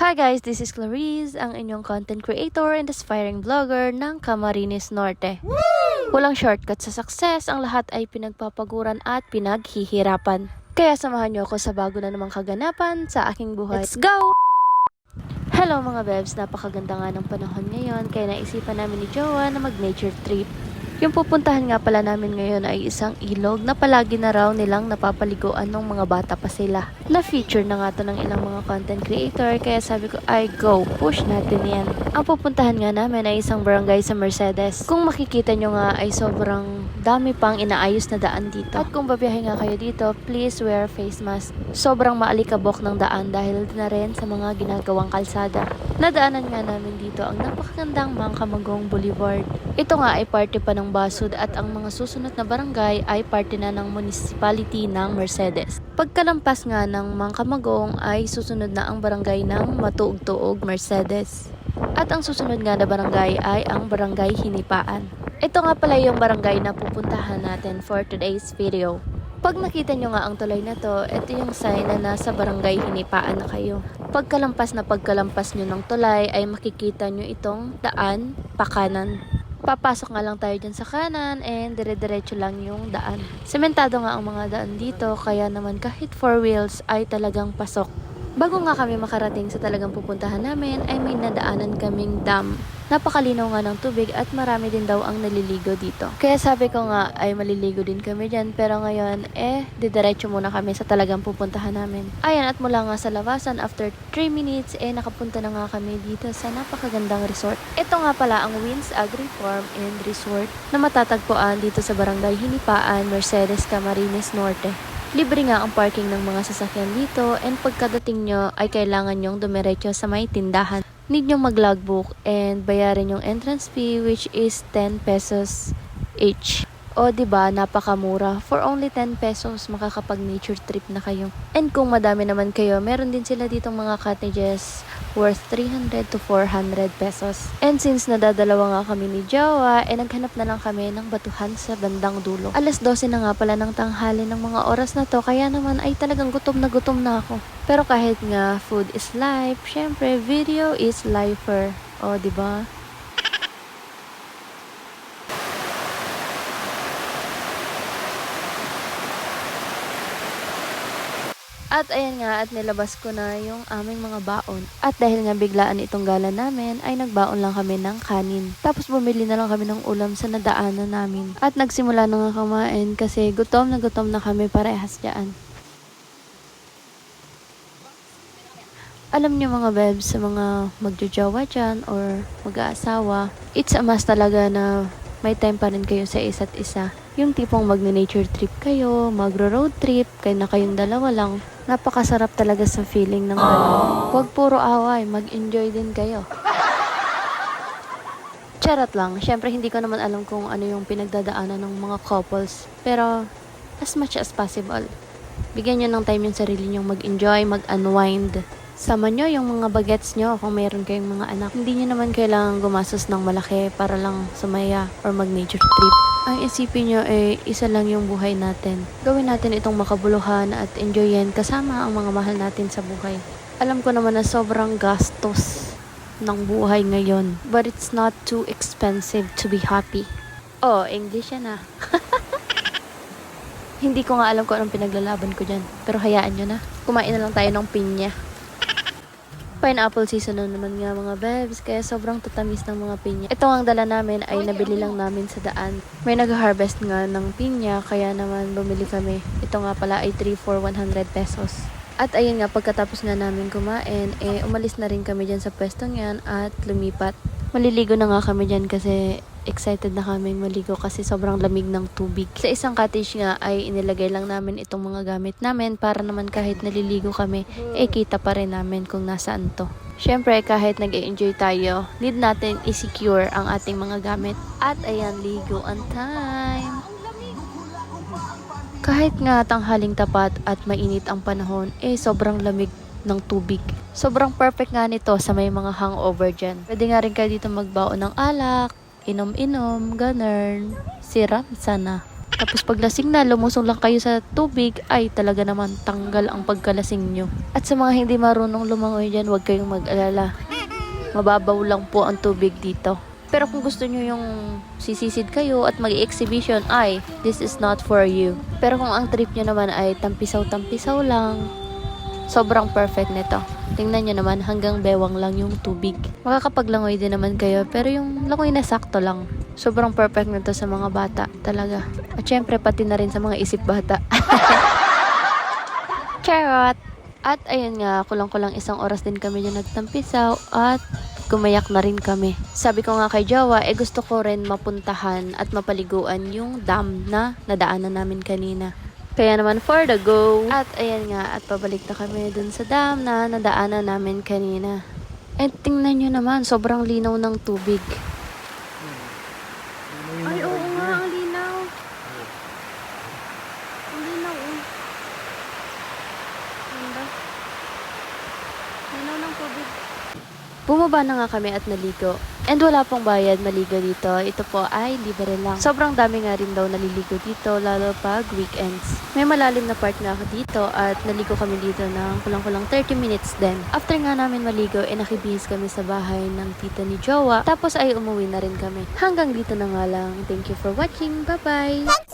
Hi guys, this is Clarice, ang inyong content creator and aspiring vlogger ng Camarines Norte. Walang shortcut sa success, ang lahat ay pinagpapaguran at pinaghihirapan. Kaya samahan niyo ako sa bago na namang kaganapan sa aking buhay. Let's go! Hello mga bebs, napakaganda nga ng panahon ngayon kaya naisipan namin ni Jowa na mag-nature trip. Yung pupuntahan nga pala namin ngayon ay isang ilog na palagi na raw nilang napapaliguan ng mga bata pa sila. Na-feature na nga to ng ilang mga content creator kaya sabi ko ay go, push natin yan. Ang pupuntahan nga namin ay isang barangay sa Mercedes. Kung makikita nyo nga ay sobrang dami pang inaayos na daan dito. At kung babiyahe nga kayo dito, please wear face mask. Sobrang maalikabok ng daan dahil na rin sa mga ginagawang kalsada. Nadaanan nga namin dito ang napakagandang Mangkamagong Boulevard. Ito nga ay parte pa ng Basud at ang mga susunod na barangay ay parte na ng municipality ng Mercedes. Pagkalampas nga ng Mangkamagong ay susunod na ang barangay ng Matuog-Tuog, Mercedes. At ang susunod nga na barangay ay ang Barangay Hinipaan. Ito nga pala yung barangay na pupuntahan natin for today's video. Pag nakita nyo nga ang tulay na to, ito yung sign na nasa Barangay Hinipaan na kayo. Pagkalampas nyo ng tulay ay makikita nyo itong daan pakanan. Papasok nga lang tayo dyan sa kanan and dire-diretso lang yung daan. Sementado nga ang mga daan dito kaya naman kahit 4 wheels ay talagang pasok. Bago nga kami makarating sa talagang pupuntahan namin ay may nadaanan kaming dam. Napakalinaw nga ng tubig at marami din daw ang naliligo dito. Kaya sabi ko nga ay maliligo din kami dyan pero ngayon didiretso muna kami sa talagang pupuntahan namin. Ayan at mula nga sa labasan after 3 minutes nakapunta na nga kami dito sa napakagandang resort. Ito nga pala ang Wins Agri Farm and Resort na matatagpuan dito sa Barangay Hinipaan, Mercedes, Camarines Norte. Libre nga ang parking ng mga sasakyan dito and pagkadating nyo ay kailangan nyong dumiretso sa may tindahan. Need nyong mag-logbook and bayarin yung entrance fee which is 10 pesos each. O diba, napakamura. For only 10 pesos, makakapag-nature trip na kayo. And kung madami naman kayo, meron din sila ditong mga cottages worth 300 to 400 pesos. And since nadadalawa nga kami ni Jowa, naghanap na lang kami ng batuhan sa bandang dulo. Alas 12 na nga pala ng tanghali ng mga oras na to, kaya naman ay talagang gutom na ako. Pero kahit nga food is life, syempre video is lifer. O diba? At ayan nga, at nilabas ko na yung aming mga baon. At dahil nga biglaan itong gala namin, ay nagbaon lang kami ng kanin. Tapos bumili na lang kami ng ulam sa nadaanan namin. At nagsimula na nga kumain kasi gutom na kami parehas dyan. Alam niyo mga bebs, sa mga magjojowa dyan or mag-aasawa, it's a must talaga na may time pa rin kayo sa isa't isa. Yung tipong mag-nature trip kayo, magro-road trip, kayo na kayong dalawa lang. Napakasarap talaga sa feeling ng gano'n. Huwag puro away, mag-enjoy din kayo. Charot lang, syempre hindi ko naman alam kung ano yung pinagdadaanan ng mga couples. Pero, as much as possible, bigyan nyo ng time yung sarili nyo mag-enjoy, mag-unwind. Sama nyo yung mga bagets nyo kung mayroon kayong mga anak. Hindi nyo naman kailangan gumastos ng malaki para lang sumaya or mag-nature trip. Ang isipin nyo isa lang yung buhay natin. Gawin natin itong makabuluhan at enjoyin kasama ang mga mahal natin sa buhay. Alam ko naman na sobrang gastos ng buhay ngayon. But it's not too expensive to be happy. Oh, English yan ah. Hindi ko nga alam kung anong pinaglalaban ko dyan. Pero hayaan nyo na. Kumain na lang tayo ng pinya. Pineapple season na naman nga mga bebs, kaya sobrang tatamis ng mga pinya. Ito ang dala namin ay nabili lang namin sa daan. May nag-harvest nga ng pinya, kaya naman bumili kami. Ito nga pala ay 3 for 100 pesos. At ayun nga, pagkatapos nga namin kumain, umalis na rin kami dyan sa pwestong yan at lumipat. Maliligo na nga kami dyan kasi excited na kaming maligo kasi sobrang lamig ng tubig. Sa isang cottage nga ay inilagay lang namin itong mga gamit namin para naman kahit naliligo kami, kita pa rin namin kung nasaan to. Syempre kahit nag-enjoy tayo, need natin i-secure ang ating mga gamit. At ayan, liguan time! Kahit nga tanghaling tapat at mainit ang panahon, sobrang lamig ng tubig. Sobrang perfect nga nito sa may mga hangover dyan. Pwede nga rin kayo dito magbaon ng alak, inom-inom, ganun. Siram sana. Tapos paglasing na, lumusong lang kayo sa tubig, ay talaga naman tanggal ang pagkalasing nyo. At sa mga hindi marunong lumangoy dyan, huwag kayong mag-alala. Mababaw lang po ang tubig dito. Pero kung gusto nyo yung sisisid kayo at mag-exhibition, ay, this is not for you. Pero kung ang trip nyo naman ay tampisaw-tampisaw lang, sobrang perfect nito. Tingnan nyo naman, hanggang bewang lang yung tubig. Makakapaglangoy din naman kayo, pero yung langoy na sakto lang. Sobrang perfect nito sa mga bata, talaga. At syempre, pati na rin sa mga isip bata. Charot! At ayun nga, kulang-kulang 1 oras din kami dyan nagtampisaw at gumayak na rin kami. Sabi ko nga kay Jowa, gusto ko rin mapuntahan at mapaliguan yung dam na nadaanan namin kanina. Kaya naman for the go. At ayan nga, at pabalik na kami dun sa dam na nadaanan namin kanina. And tingnan nyo naman, sobrang linaw ng tubig. Ay, oo nga, ang linaw. Ang linaw, oh. Ganda. Linaw ng tubig. Bumaba na nga kami at naligo. And wala pong bayad maligo dito. Ito po ay libre lang. Sobrang dami nga rin daw naliligo dito, lalo pag weekends. May malalim na part nga ako dito at naligo kami dito ng kulang-kulang 30 minutes din. After nga namin maligo, nakibihis kami sa bahay ng tita ni Jowa. Tapos ay umuwi na rin kami. Hanggang dito na nga lang. Thank you for watching. Bye-bye!